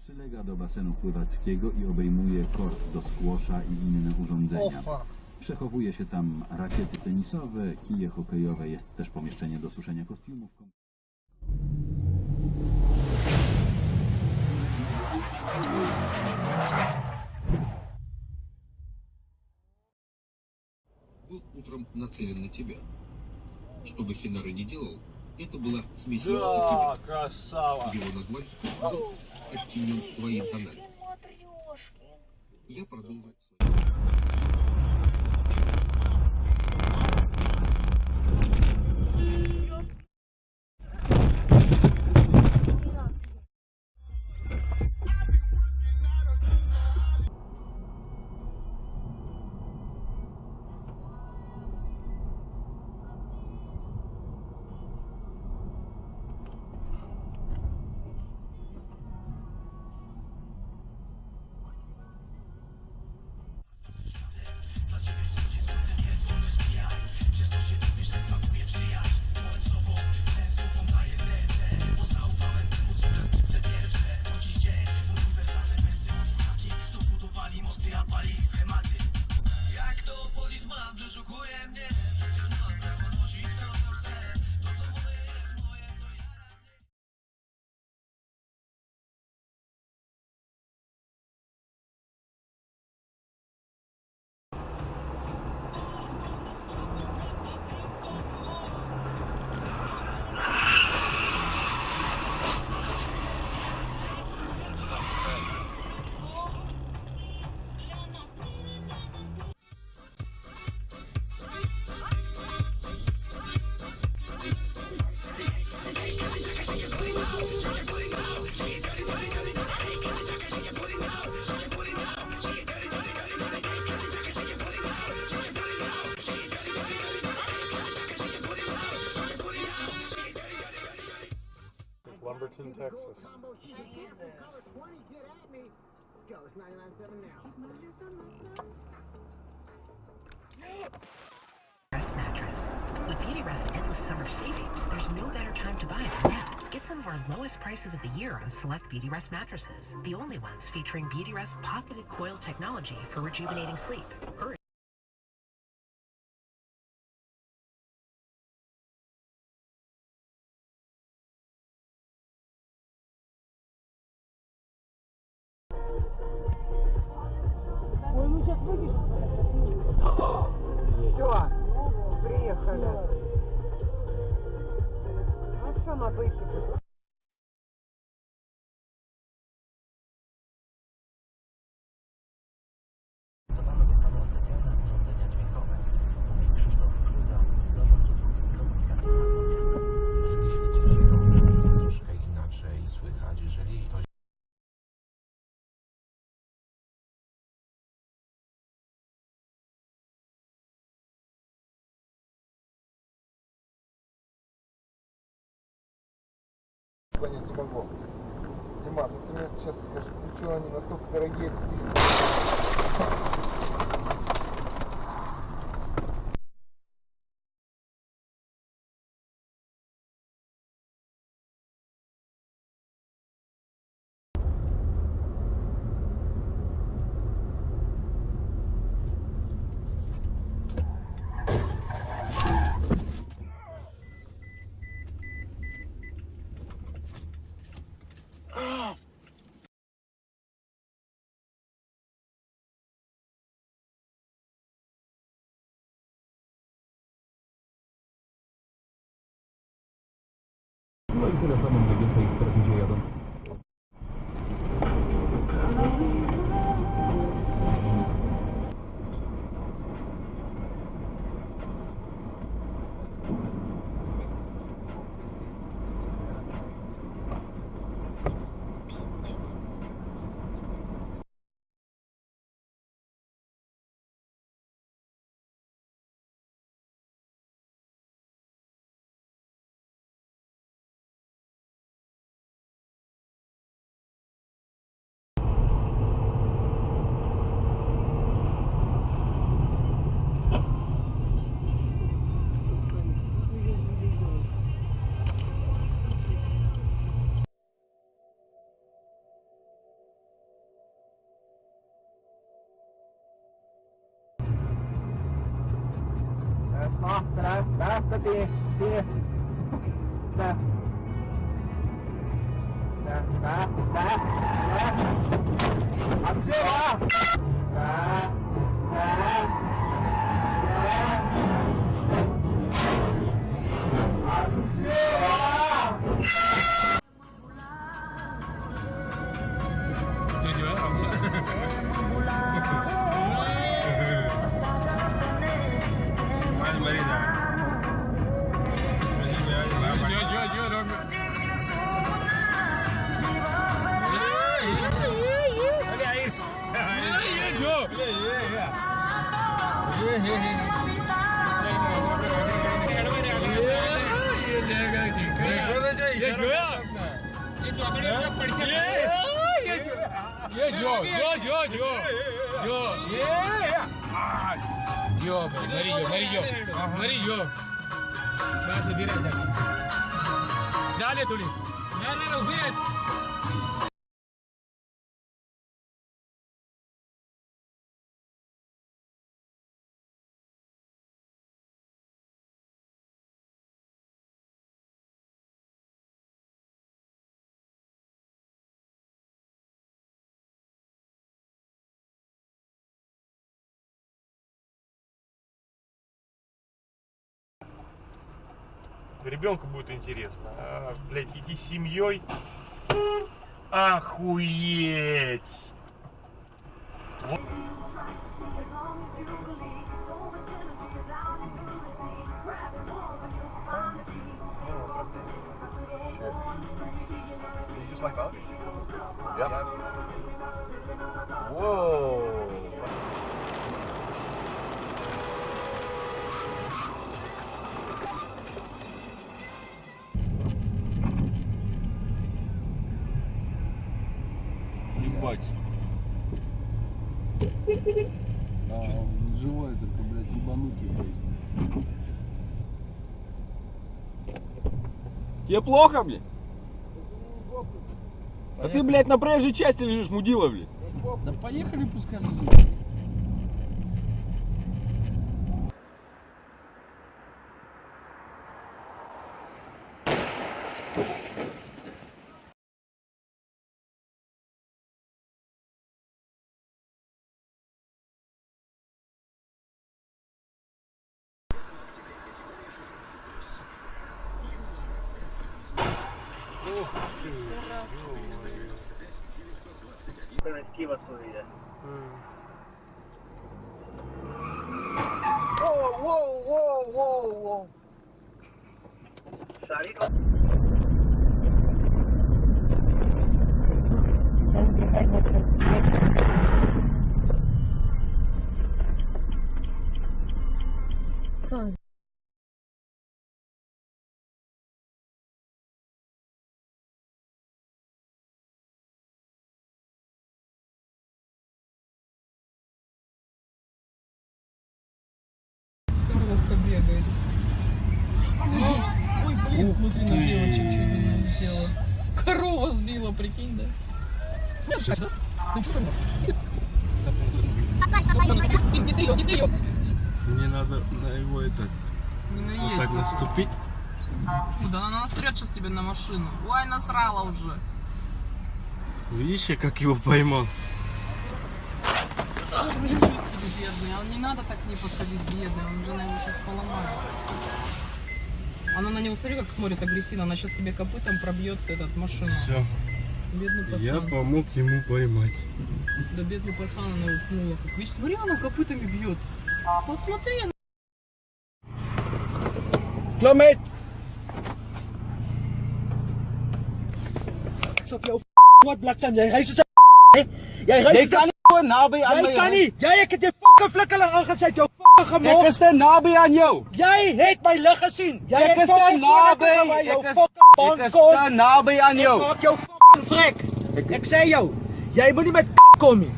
Przylega do basenu pływackiego i obejmuje kort do squasha i inne urządzenia. Przechowuje się tam rakiety tenisowe, kije hokejowe, jest też pomieszczenie do suszenia kostiumów. Был утром нацелен на тебя. Что бы Хинары не делал, это была смесь Да, тебя. красава! Его наглой был подчинен твоим тонам. Я продолжу. Lumberton, Texas. Rest mattress. With Beauty Rest Endless Summer Savings, there's no better time to buy than now. Get some of our lowest prices of the year on select Beauty Rest mattresses. The only ones featuring Beauty Rest pocketed coil technology for rejuvenating sleep. Hurry. Ой, ну сейчас выйдешь. Все, приехали. А сама выйдешь. Dodana została specjalna urządzenia dźwiękowe, mówi Krzysztof Kluza z Zarządu Komunikacji w Krakowie. Jeżeli świeci się troszkę inaczej słychać, jeżeli ktoś Понять не могу. Дима, ну ты мне сейчас скажи, почему они настолько дорогие? No i tyle samo mniej więcej stracicie jadąc. Laatste die. Daar. झाले थोडी नाही उभी आहेस Ребенку будет интересно. А, блядь, идти с семьей. Охуеть! Вот. Just like that? Yep. Whoa. Ебать. Да, он живой, только, блядь, ебанутый, блядь. Тебе плохо, блядь? А ты, блядь, на проезжей части лежишь, мудила, блядь. Да поехали, пускай лежит. Whoa. Коровка бегает. Ой, блин, смотри на девочек, что она сделала. Корова сбила, прикинь, да? Мне надо на его это Не вот наедь. так наступить. Фу, да она насрет сейчас тебе на машину. Ой, насрала уже. Видишь, я как его поймал? Ничего себе, бедный. А не надо так не подходить, бедный. Он же на его сейчас поломает. Она на него, смотри, как смотрит агрессивно. Она сейчас тебе копытом пробьет этот машину. Все. Бедный пацан. Я помог ему поймать. Да бедный пацан она упнула. Как видишь, смотри, она копытами бьет. Посмотри. Klaar Op jou wat bliksem, jy ry soos 'n hè? Jy kan nie so naby aan Jy kan nie. Ek het jou fucking flikkeling aangesit, jou fucking gemors. Ek is te naby aan jou. Jy het my lig gesien. Jy Ek het is te fucking naby. jou Ek is fucking te naby aan Ek jou. maak jou fucking vrek. Ek sê jou, jy moet nie met kom nie.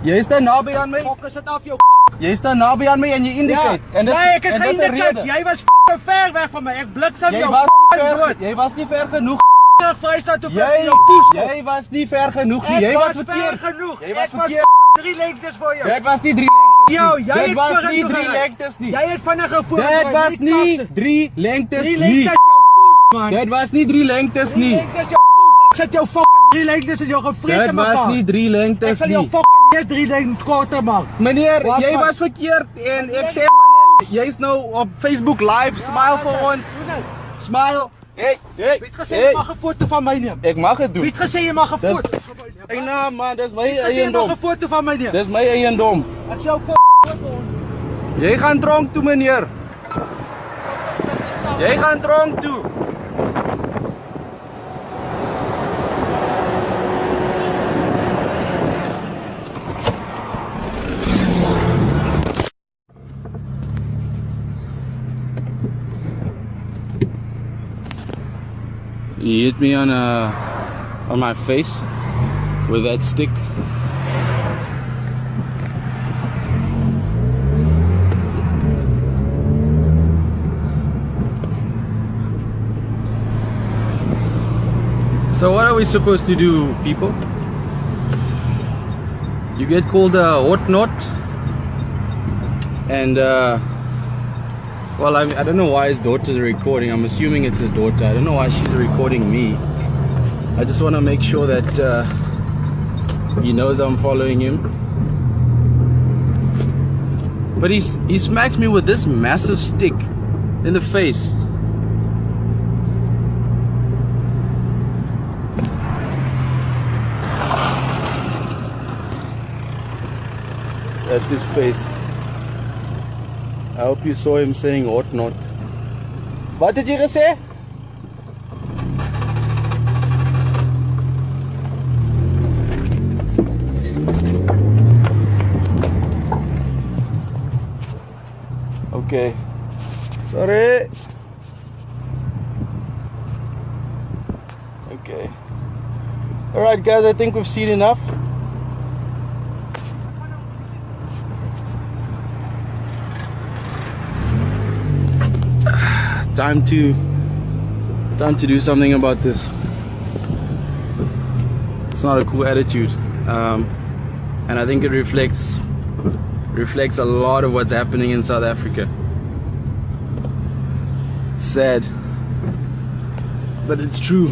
Jy is te naby aan my. Fuck, sit af jou Jy is te naby aan my en jy indicate. En dis nee, ek is en geen dis 'n indicate. rede. Jy was fucking ver weg van my. Ek bliksem Jy jou was nie fucking ver. dood. Jy was nie ver genoeg. Vrystaat toe vir jou poes. Jy was nie ver genoeg nie. Ek Jy was ver verkeerd. genoeg. Jy was Ek was verkeerd. fucking 3 lengtes voor jou. Ek was nie 3 lengtes Yo, jij Dit het was voor niet een 3 toegerij. lengtes niet. Jij hebt vannacht voor Dit was niet 3 lengtes 3 niet. lengtes jouw poes, man. Dit was niet 3 lengtes 3 niet. lengtes jouw poes. Ik zet jou fucking 3 lengtes in jouw gefrit Dit in was elkaar. niet 3 Ik lengtes zal jou niet. fucking eerst 3 lengtes korter maken. Meneer, Wat jij van? was verkeerd en ik zeg maar net, jij is nou op Facebook live, smile voor ons. Smile. Hey. Wie het gezegd je mag een foto van mij nemen? Ik mag het doen. Wie het gezegd je mag een Dat is- foto van mij nemen? Hey, nou man, dat is mijn Wie het gezegd je mag eiendom. een foto van mij nemen? Dat is mijn eiendom. Ik zou fucking foto. Jij gaat dronk toe, meneer. Jij gaat dronk toe. He hit me on my face with that stick. So what are we supposed to do, people? You get called a hot knot, and well, I don't know why his daughter's recording. I'm assuming it's his daughter. I don't know why she's recording me. I just want to make sure that he knows I'm following him. But he smacks me with this massive stick in the face. That's his face. I hope you saw him saying ought not. What did you say? Okay. Sorry. Okay. Alright guys, I think we've seen enough. Time to do something about this. It's not a cool attitude, and I think it reflects a lot of what's happening in South Africa. It's sad, but it's true.